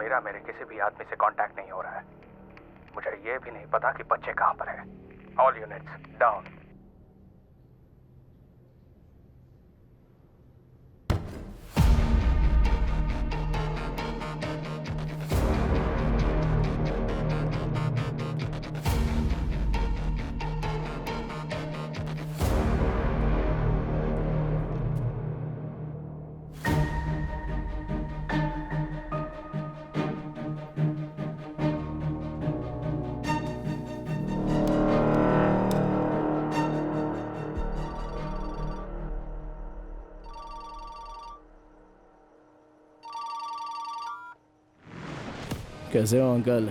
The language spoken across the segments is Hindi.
मेरा मेरे किसी भी आदमी से कांटेक्ट नहीं हो रहा है। मुझे ये भी नहीं पता कि बच्चे कहाँ पर है। All units down. कैसे हो अंकल?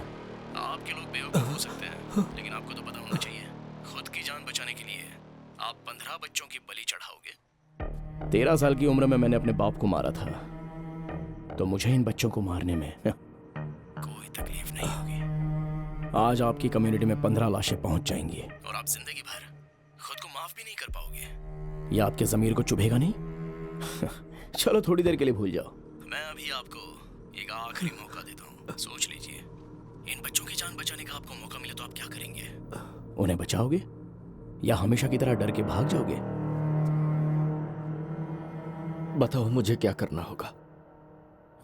आपके लोग बेवकूफ हो सकते हैं, लेकिन आपको तो पता होना चाहिए, खुद की जान बचाने के लिए आप 15 बच्चों की बलि चढ़ाओगे। 13 साल की उम्र में मैंने अपने बाप को मारा था, तो मुझे इन बच्चों को मारने में कोई तकलीफ नहीं होगी। आज आपकी कम्युनिटी में 15 लाशें पहुंच जाएंगी और आप जिंदगी भर खुद को माफ भी नहीं कर पाओगे। ये आपके जमीर को चुभेगा नहीं? चलो थोड़ी देर के लिए भूल जाओ। मैं अभी आपको एक आखिरी मौका देता हूँ, सोच लीजिए। इन बच्चों की जान बचाने का आपको मौका मिले तो आप क्या करेंगे? उन्हें बचाओगे या हमेशा की तरह डर के भाग जाओगे? बताओ मुझे क्या करना होगा।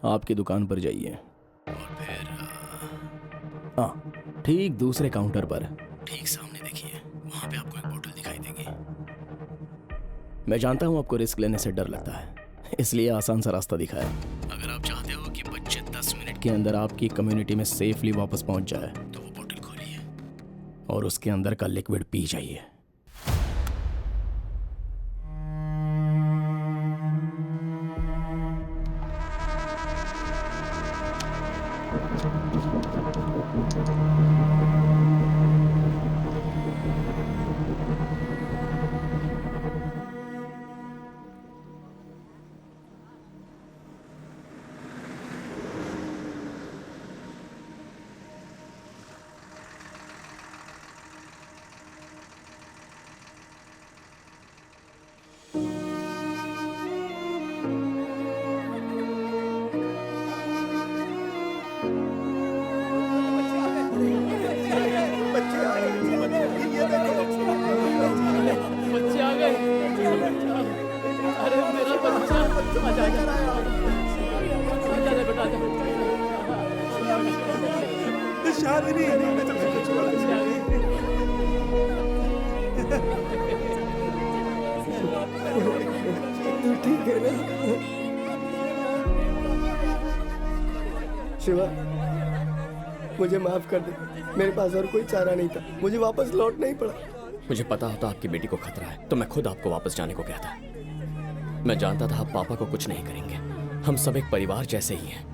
आपकी दुकान पर जाइए और फिर हाँ, ठीक दूसरे काउंटर पर ठीक सामने देखिए, वहां पे आपको एक बोतल दिखाई देगी। मैं जानता हूँ आपको रिस्क लेने से डर लगता है, इसलिए आसान सा रास्ता दिखाया। अगर आप चाहते हो कि बच्चे 10 मिनट के अंदर आपकी कम्युनिटी में सेफली वापस पहुंच जाए तो वो बोतल खोलिए और उसके अंदर का लिक्विड पी जाइए। शिवा, मुझे माफ कर दे। मेरे पास और कोई चारा नहीं था, मुझे वापस लौटना ही पड़ा। मुझे पता होता आपकी बेटी को खतरा है तो मैं खुद आपको वापस जाने को कहता। मैं जानता था आप पापा को कुछ नहीं करेंगे। हम सब एक परिवार जैसे ही हैं।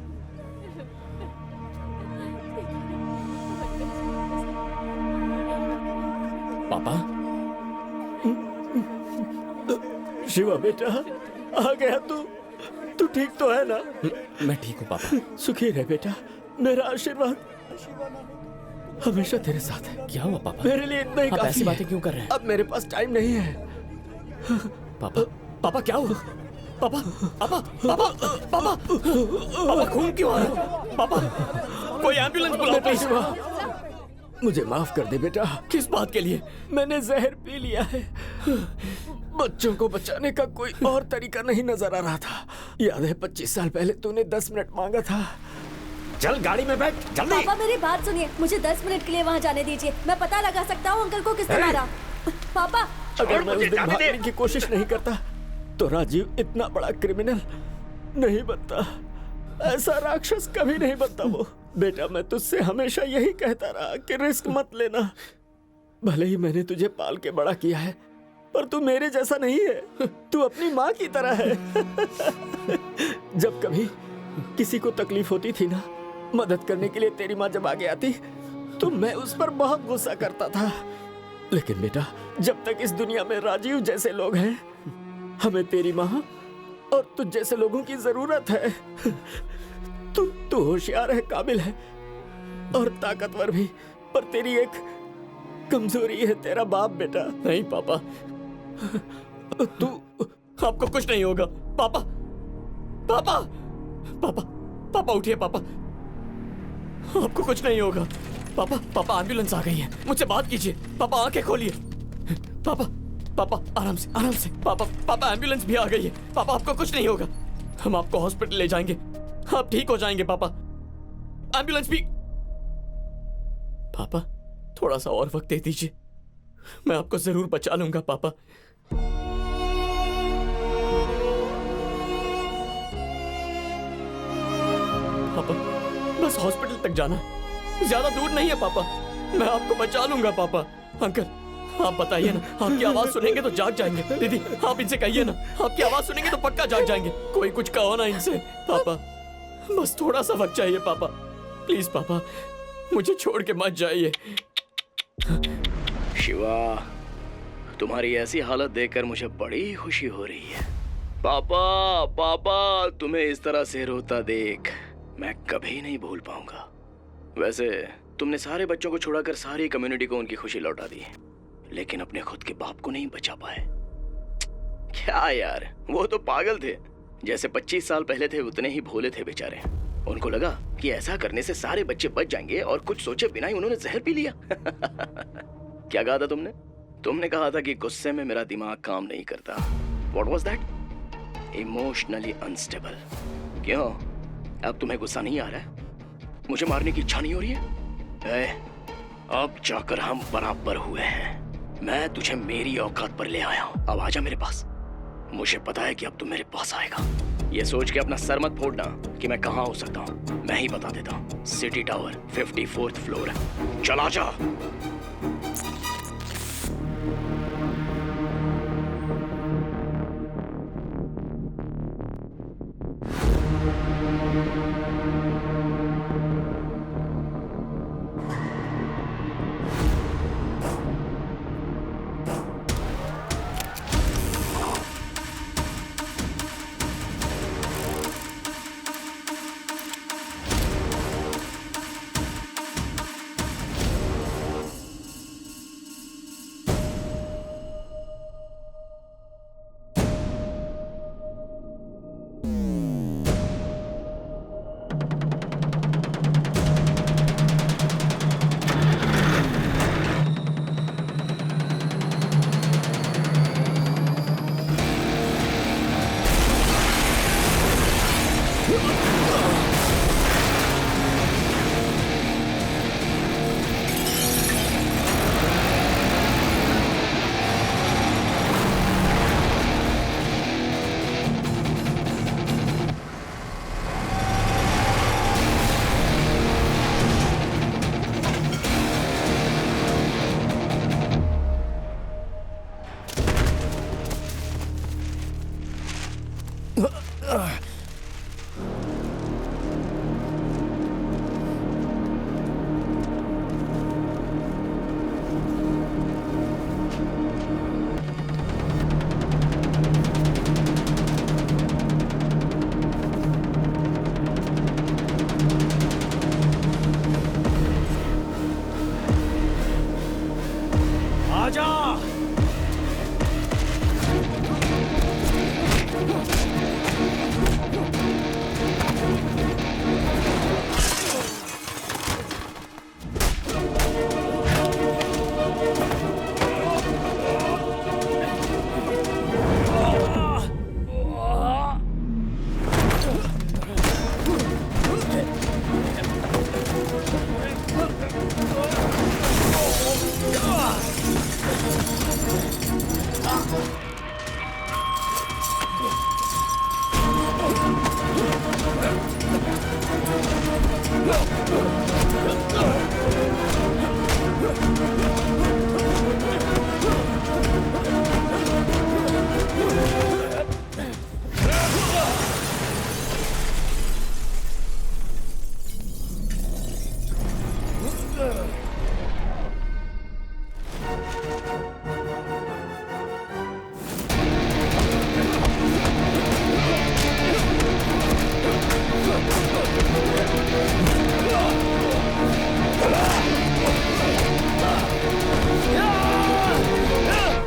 पापा, शिवा बेटा, आ गया तू ठीक तो है ना? मैं ठीक हूँ पापा। सुखी रहे बेटा, मेरा आशीर्वाद हमेशा तेरे साथ है। क्या हुआ पापा? मेरे लिए इतना ही आप काफी ऐसी है। बातें क्यों कर रहे हैं? अब मेरे पास टाइम नहीं है। पापा, पापा क्या हुआ? पापा, पापा, पापा, पापा, पापा खून क्यों आ रहा है? पापा, कोई एम्बुलेंस बुलाओ प्लीज। मुझे माफ कर दे बेटा। किस बात के लिए? मैंने जहर पी लिया है। बच्चों को बचाने का कोई और तरीका नहीं नजर आ रहा था। याद है 25 साल पहले तूने 10 मिनट मांगा था। चल गाड़ी में बैठ जल्दी। पापा मेरी बात सुनिए, मुझे 10 मिनट के लिए वहाँ जाने दीजिए। मैं पता लगा सकता हूँ अंकल को किसने मारा। पापा, अगर मैं उस दिन भागने की कोशिश नहीं करता तो राजीव इतना बड़ा क्रिमिनल नहीं बनता। ऐसा राक्षस कभी नहीं बनता वो। बेटा, मैं तुझसे हमेशा यही कहता रहा कि रिस्क मत लेना। भले ही मैंने तुझे पाल के बड़ा किया है, पर तू मेरे जैसा नहीं है। तू अपनी माँ की तरह है। जब कभी किसी को तकलीफ होती थी ना, मदद करने के लिए तेरी माँ जब आगे आती तो मैं उस पर बहुत गुस्सा करता था। लेकिन बेटा, जब तक इस दुनिया में राजीव जैसे लोग हैं, हमें तेरी माँ और तुझ जैसे लोगों की जरूरत है। तू होशियार है, काबिल है और ताकतवर भी, पर तेरी एक कमजोरी है, तेरा बाप बेटा। नहीं पापा, तू आपको कुछ नहीं होगा। पापा, पापा, पापा, पापा उठिए पापा। आपको कुछ नहीं होगा। पापा, पापा एम्बुलेंस आ गई है, मुझसे बात कीजिए। पापा आंखें खोलिए। पापा, पापा आराम से, आराम से। पापा, पापा एम्बुलेंस भी आ गई है। पापा आपको कुछ नहीं होगा, हम आपको हॉस्पिटल ले जाएंगे, आप ठीक हो जाएंगे। पापा एम्बुलेंस भी। पापा थोड़ा सा और वक्त दे दीजिए, मैं आपको जरूर बचा लूंगा। पापा पापा बस हॉस्पिटल तक जाना है, ज्यादा दूर नहीं है। पापा मैं आपको बचा लूंगा। पापा अंकल आप बताइए ना, आपकी आवाज सुनेंगे तो जाग जाएंगे। दीदी आप इनसे कहिए ना, आपकी आवाज सुनेंगे तो पक्का जाग जाएंगे। कोई कुछ कहो ना इनसे। पापा बस थोड़ा सा वक्त चाहिए। पापा प्लीज, पापा मुझे छोड़ के मत जाइए। शिवा, तुम्हारी ऐसी हालत देखकर मुझे बड़ी खुशी हो रही है। पापा, पापा तुम्हें इस तरह से रोता देख मैं कभी नहीं भूल पाऊंगा। वैसे तुमने सारे बच्चों को छोड़ाकर सारी कम्युनिटी को उनकी खुशी लौटा दी, लेकिन अपने खुद के बाप को नहीं बचा पाए। क्या यार, वो तो पागल थे। जैसे 25 साल पहले थे उतने ही भोले थे बेचारे। उनको लगा कि ऐसा करने से सारे बच्चे बच जाएंगे और कुछ सोचे बिना ही उन्होंने जहर पी लिया। क्या कहा था तुमने? तुमने कहा था कि गुस्से में मेरा दिमाग काम नहीं करता। What was that? Emotionally unstable। क्यों, अब तुम्हें गुस्सा नहीं आ रहा है? मुझे मारने की इच्छा नहीं हो रही है? अब जाकर हम बराबर हुए हैं। मैं तुझे मेरी औकात पर ले आया हूं, अब आजा मेरे पास। मुझे पता है कि अब तू मेरे पास आएगा। ये सोच के अपना सर मत फोड़ना कि मैं कहाँ हो सकता हूँ, मैं ही बता देता हूँ। सिटी टावर 54th फ्लोर है, चला जा।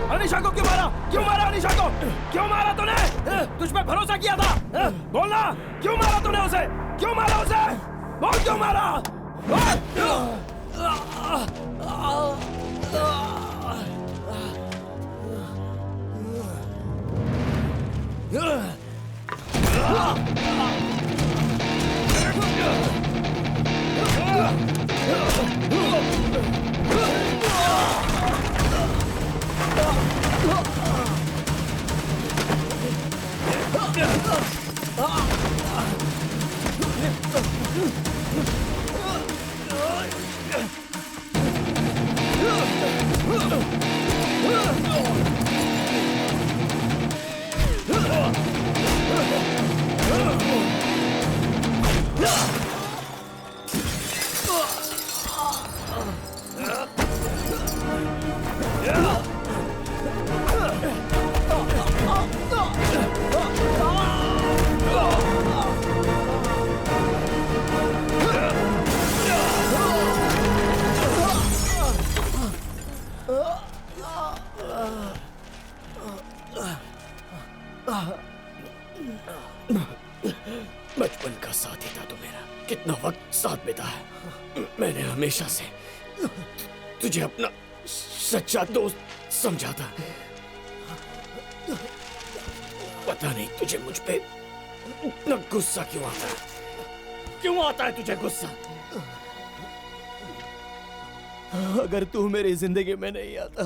अनीशा को क्यों मारा? क्यों मारा अनीशा को? क्यों मारा तूने? तुझ पे भरोसा किया था। बोलना, क्यों मारा तूने उसे? क्यों मारा उसे? बोल क्यों मारा? बचपन का साथी था तू मेरा, कितना वक्त साथ बिताया। मैंने हमेशा से तुझे अपना सच्चा दोस्त समझा था। पता नहीं तुझे मुझ पे इतना गुस्सा क्यों आता है? क्यों आता है तुझे गुस्सा? अगर तू मेरी जिंदगी में नहीं आता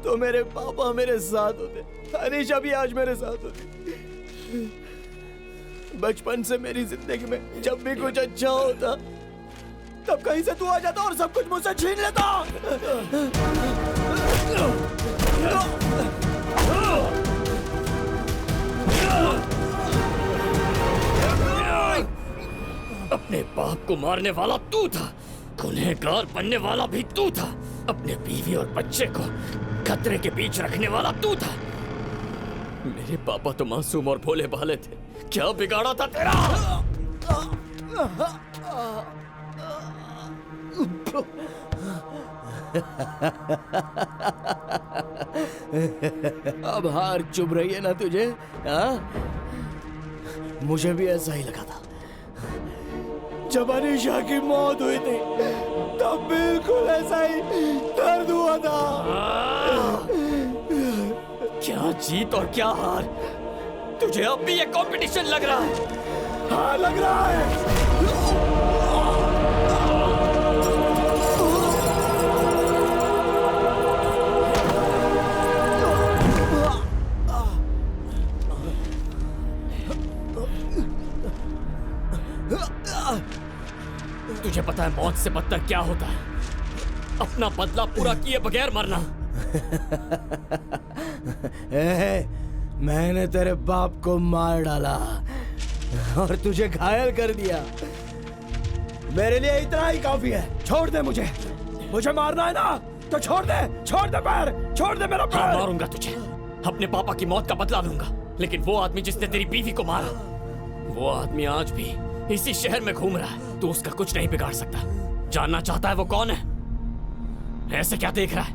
तो मेरे पापा मेरे साथ होते, अनीशा भी आज मेरे साथ होती। बचपन से मेरी जिंदगी में जब भी कुछ अच्छा होता तब कहीं से तू आ जाता और सब कुछ मुझसे छीन लेता। अपने बाप को मारने वाला तू था, गुनहगार बनने वाला भी तू था, अपने बीवी और बच्चे को खतरे के बीच रखने वाला तू था। मेरे पापा तो मासूम और भोले भाले थे, क्या बिगाड़ा था तेरा? अब हार चुभ रही है ना तुझे? हाँ? मुझे भी ऐसा ही लगा था जब अनीशा की मौत हुई थी, तब बिल्कुल ऐसा ही दर्द हुआ था। क्या जीत और क्या हार, तुझे अब भी ये कंपटीशन लग रहा है? हाँ, लग रहा है। तुझे पता है मौत से बदतर क्या होता है? अपना बदला पूरा किए बगैर मरना। मैंने तेरे बाप को मार डाला और तुझे घायल कर दिया। मेरे लिए इतना ही काफी है। छोड़ दे मुझे। मुझे मारना है ना तो छोड़ दे पैर, छोड़ दे मेरा पैर। मारूंगा तुझे, अपने पापा की मौत का बदला लूंगा, लेकिन वो आदमी जिसने तेरी बीवी को मारा, वो आदमी आज भी इसी शहर में घूम रहा है। तू उसका कुछ नहीं बिगाड़ सकता। जानना चाहता है वो कौन है? ऐसे क्या देख रहा है?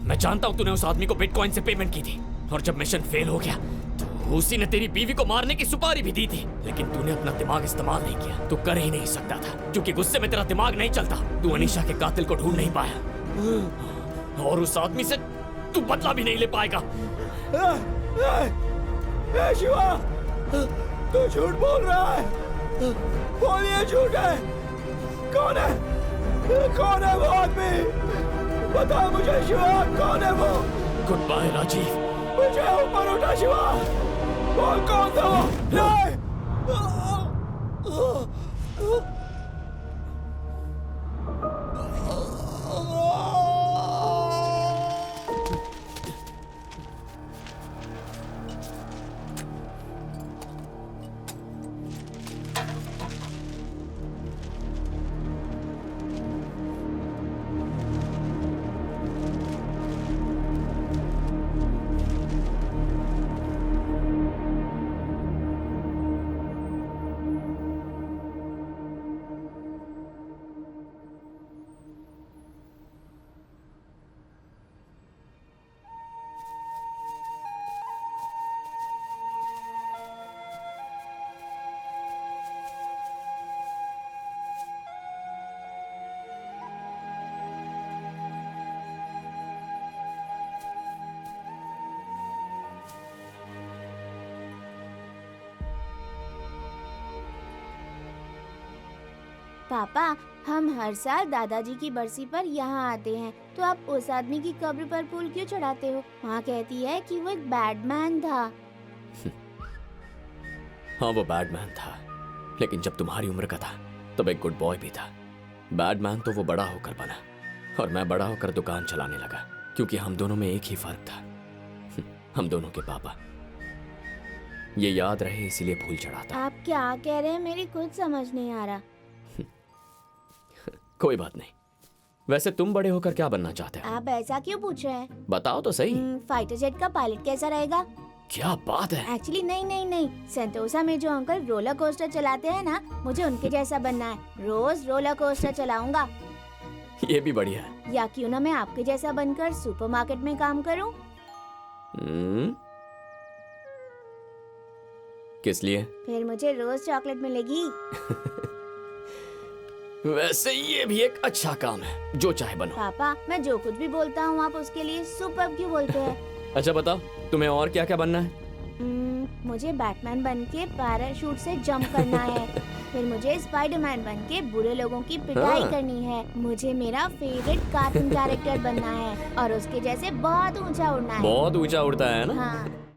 मैं जानता हूं तूने उस आदमी को बिटकॉइन से पेमेंट की थी, और जब मिशन फेल हो गया तो उसी ने तेरी बीवी को मारने की सुपारी भी दी थी, लेकिन तूने अपना दिमाग इस्तेमाल नहीं किया। तू कर ही नहीं सकता था, क्योंकि गुस्से में तेरा दिमाग नहीं चलता। तू अनीशा के कातिल को ढूंढ नहीं पाया, और उस आदमी से तू बदला भी नहीं ले पाएगा। शिवा, तू झूठ बोल रहा है। बोल, ये झूठ है। कौन है वो आदमी? बता मुझे शिवा, कौन है वो? Goodbye Rajiv. मुझे ऊपर उठा शिवा, बोल कौन था वो? पापा, हम हर साल दादाजी की बरसी पर यहाँ आते हैं, तो आप उस आदमी की कब्र पर फूल क्यों चढ़ाते हो? माँ कहती है कि वो एक बैडमैन था। हाँ, वो बैडमैन था, लेकिन जब तुम्हारी उम्र का था तब एक गुड बॉय भी था। बैडमैन तो वो बड़ा होकर बना, और मैं बड़ा होकर दुकान चलाने लगा, क्योंकि हम दोनों में एक ही फर्क था, हम दोनों के पापा। ये याद रहे इसीलिए फूल चढ़ाता। आप क्या कह रहे हैं, मेरी कुछ समझ नहीं आ रहा। कोई बात नहीं। वैसे तुम बड़े होकर क्या बनना चाहते हो? आप ऐसा क्यों पूछ रहे हैं? बताओ तो सही। फाइटर जेट का पायलट कैसा रहेगा? क्या बात है। एक्चुअली नहीं, सेंटोसा में जो अंकल रोलर कोस्टर चलाते हैं ना, मुझे उनके जैसा बनना है। रोज रोलर कोस्टर चलाऊंगा। ये भी बढ़िया है। या क्यों ना मैं आपके जैसा बनकर सुपरमार्केट में काम करूं? किस लिए? फिर मुझे रोज चॉकलेट मिलेगी। वैसे ये भी एक अच्छा काम है, जो चाहे बनो। पापा, मैं जो कुछ भी बोलता हूँ आप उसके लिए सुपर क्यों बोलते हैं? अच्छा बताओ, तुम्हें और क्या क्या बनना है? मुझे बैटमैन बन के पैराशूट से जंप करना है। फिर मुझे स्पाइडरमैन बन के बुरे लोगों की पिटाई करनी है। मुझे मेरा फेवरेट कार्टून कैरेक्टर बनना है और उसके जैसे बहुत ऊंचा उड़ना है। बहुत ऊंचा उड़ता है ना? हाँ।